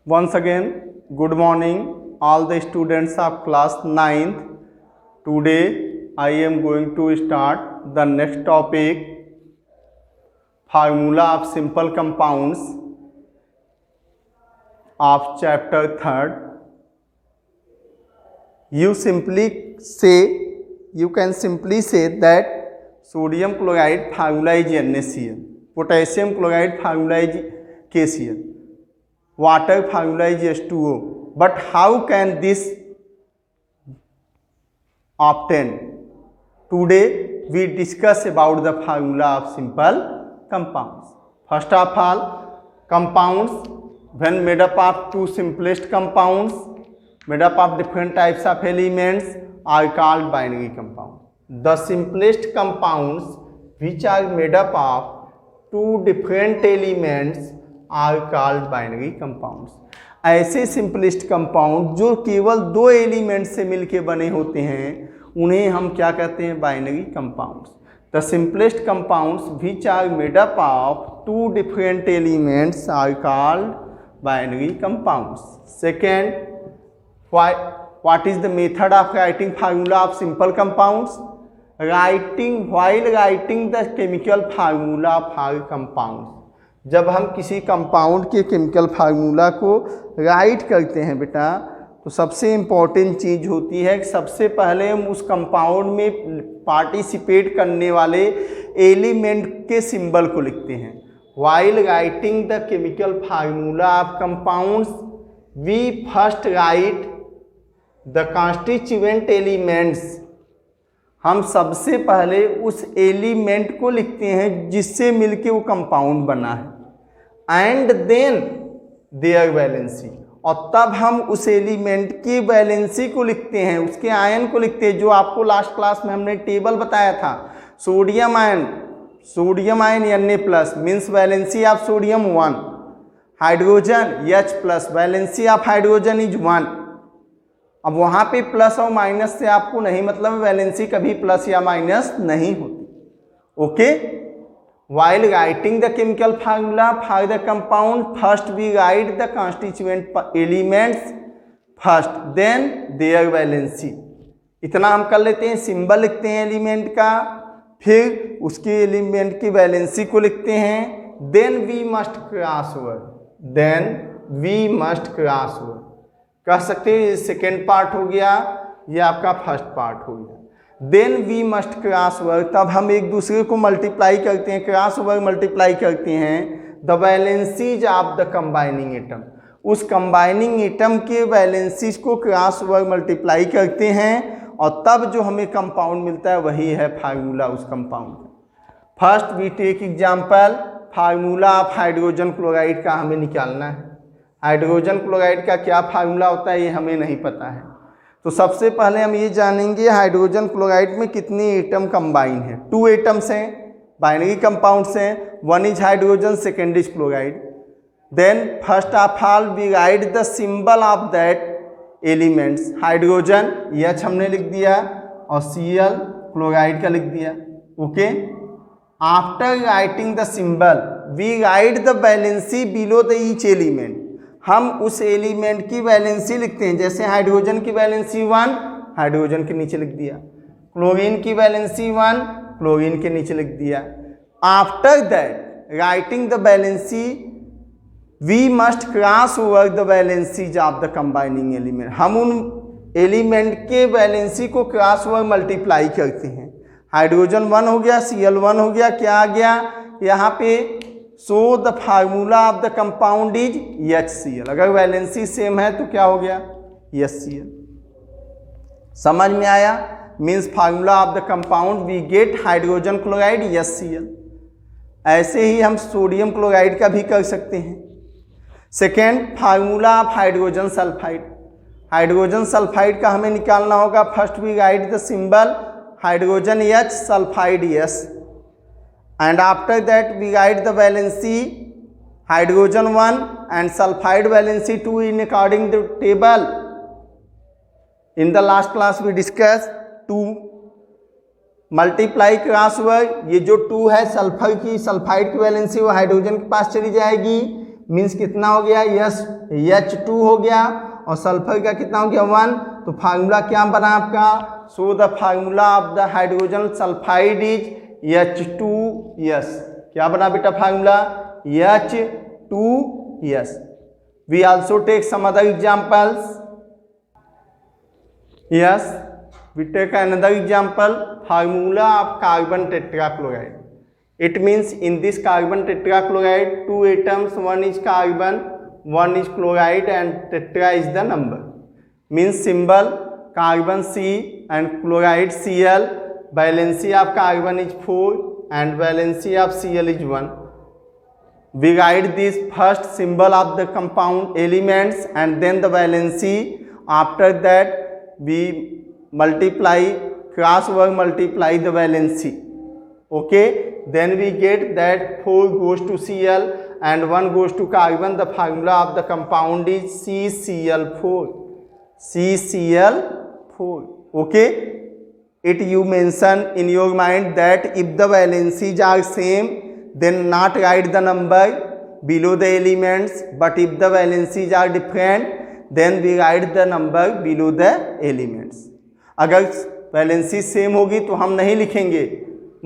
Once again, good morning, all the students of class 9th. Today, I am going to start the next topic, formula of simple compounds of chapter 3rd. You can simply say that sodium chloride formula is NaCl, potassium chloride formula is KCl, water formula is H2O. But how can this obtained? Today we discuss about the formula of simple compounds. First of all, compounds when made up of two simplest compounds made up of different types of elements are called binary compounds. The simplest compounds which are made up of two different elements are called binary compounds. ऐसे simplest compound जो केवल दो element से मिलके बने होते हैं उन्हें हम क्या कहते हैं? Binary compounds. The simplest compounds which are made up of two different elements are called binary compounds. Second, what is the method of writing formula of simple compounds? Writing while writing the chemical formula for compounds. जब हम किसी compound के chemical formula को right करते हैं बेटा, तो सबसे इम्पॉर्टेंट चीज़ होती है कि सबसे पहले हम उस कंपाउंड में पार्टिसिपेट करने वाले एलिमेंट के सिंबल को लिखते हैं. While writing the chemical formula of compounds we first write the constituent elements. हम सबसे पहले उस एलिमेंट को लिखते हैं जिससे मिलके वो कंपाउंड बना है, एंड देन देयर वैलेंसी. और तब हम उस एलिमेंट की वैलेंसी को लिखते हैं, उसके आयन को लिखते हैं, जो आपको लास्ट क्लास में हमने टेबल बताया था. Sodium ion Na+ means valency of sodium 1, hydrogen H+, valency of hydrogen is 1. अब वहाँ पे प्लस और माइनस से आपको नहीं मतलब, वैलेंसी कभी प्लस या माइनस नहीं होती. Okay. While writing the chemical formula for the compound first we write the constituent elements first, then their valency. इतना हम कर लेते हैं. सिंबल लिखते हैं एलिमेंट का, फिर उसके एलिमेंट की वैलेंसी को लिखते हैं, then we must cross over. कह सकते हैं ये सेकेंड पार्ट हो गया, ये आपका फर्स्ट पार्ट हो गया. Then we must cross over. तब हम एक दूसरे को मल्टीप्लाई करते हैं, क्रॉस ओवर मल्टीप्लाई करते हैं the valencies of the combining atom. उस कंबाइनिंग एटम के वैलेंसीज को क्रॉस ओवर मल्टीप्लाई करते हैं, और तब जो हमें कंपाउंड मिलता है वही है फार्मूला उस कंपाउंड का. First we take example, formula of hydrogen chloride का हमें निकालना है. हाइड्रोजन क्लोराइड का क्या फार्मूला होता है ये हमें नहीं पता है. तो सबसे पहले हम ये जानेंगे हाइड्रोजन क्लोराइड में कितने एटम कंबाइन हैं. 2 एटम्स हैं, बाइनरी कंपाउंड्स हैं. One is hydrogen, second is chloride. Then first of all we write the symbol of that elements. Hydrogen H हमने लिख दिया और Cl क्लोराइड का लिख दिया. Okay. After writing the symbol we write the valency below the each element. हम उस element की वैलेंसी लिखते हैं. जैसे हाइड्रोजन की वैलेंसी 1, हाइड्रोजन के नीचे लिख दिया. क्लोरीन की वैलेंसी 1, क्लोरीन के नीचे लिख दिया. After that writing the valency we must cross over the valencies of the combining element. हम उन एलिमेंट के वैलेंसी को क्रॉस ओवर मल्टीप्लाई करते हैं. हाइड्रोजन 1 हो गया, Cl 1 हो गया. क्या आ गया यहाँ पे? So the formula of the compound is HCl. अगर वैलेंसी सेम है तो क्या हो गया? HCl. समझ में आया? Means formula of the compound we get hydrogen chloride HCl. ऐसे ही हम सोडियम क्लोराइड का भी कर सकते हैं. Second, formula of hydrogen sulphide. Hydrogen sulphide का हमें निकालना होगा. First we write the symbol hydrogen H, sulphide S, and after that we write the valency hydrogen 1 and sulfide valency 2 in according to table. In the last class we discussed 2 multiply cross over. ये जो 2 है sulphur की, sulphide की valency वो hydrogen के पास चली जाएगी, means कितना हो गया, H2 हो गया, और सल्फर का कितना हो गया 1। तो फार्मूला क्या बना आपका, so the formula of the hydrogen sulphide is H2S। क्या बना बेटा formula, H2S। We also take some other examples. Yes, we take another example, formula of carbon tetrachloride. It means in this carbon tetrachloride, 2 atoms, one is carbon, one is chloride, and tetra is the number. Means symbol carbon C and chloride Cl. Valency of carbon is 4 and valency of Cl is 1. We write this first symbol of the compound elements and then the valency. After that we multiply, cross over multiply the valency. Okay, then we get that 4 goes to Cl and 1 goes to carbon. The formula of the compound is CCl4. CCl4. Okay, it you mention in your mind that if the valencies are same, then not write the number below the elements, but if the valencies are different, then we write the number below the elements. अगर valency same होगी तो हम नहीं लिखेंगे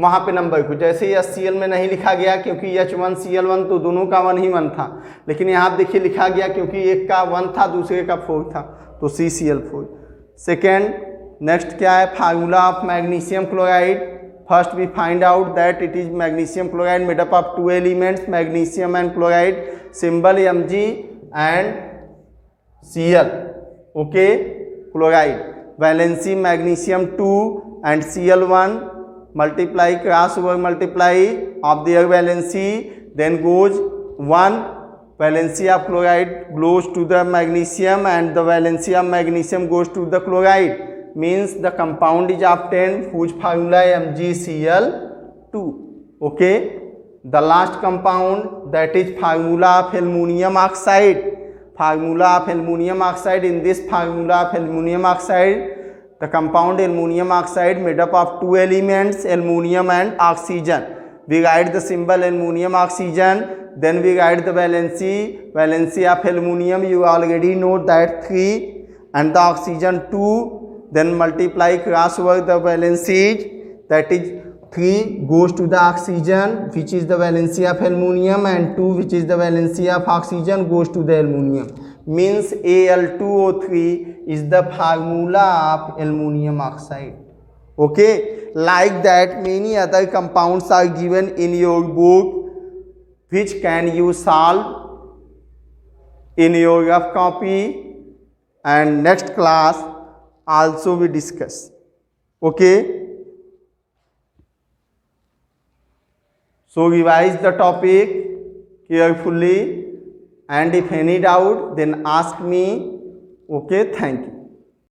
वहाँ पे number को, जैसे HCl में नहीं लिखा गया क्योंकि H1Cl1 तो दोनों का 1 ही 1 था, लेकिन यहाँ देखिए लिखा गया क्योंकि एक का 1 था दूसरे का 4 था, तो CCl4। सेकेंड, नेक्स्ट क्या है, formula of magnesium chloride. First we find out that it is magnesium chloride made up of 2 elements, magnesium and chloride, symbol Mg and Cl। Okay, chloride valency magnesium 2 and Cl1, multiply cross over multiply of their valency, then goes 1, valency of chloride goes to the magnesium and the valency of magnesium goes to the chloride, means the compound is obtained whose formula MgCl2. Okay, the last compound, that is formula of aluminum oxide. Formula of aluminum oxide. In this formula of aluminum oxide, the compound aluminum oxide made up of 2 elements, aluminum and oxygen. We write the symbol aluminum oxygen, then we write the valency. Valency of aluminum you already know that 3 and the oxygen 2, then multiply cross over the valencies, that is 3 goes to the oxygen which is the valency of aluminum, and 2 which is the valency of oxygen goes to the aluminum, means Al2O3 is the formula of aluminum oxide. Okay, like that many other compounds are given in your book which can you solve in your rough copy, and next class also we discuss. Okay, so revise the topic carefully, and if any doubt then ask me. Okay, thank you.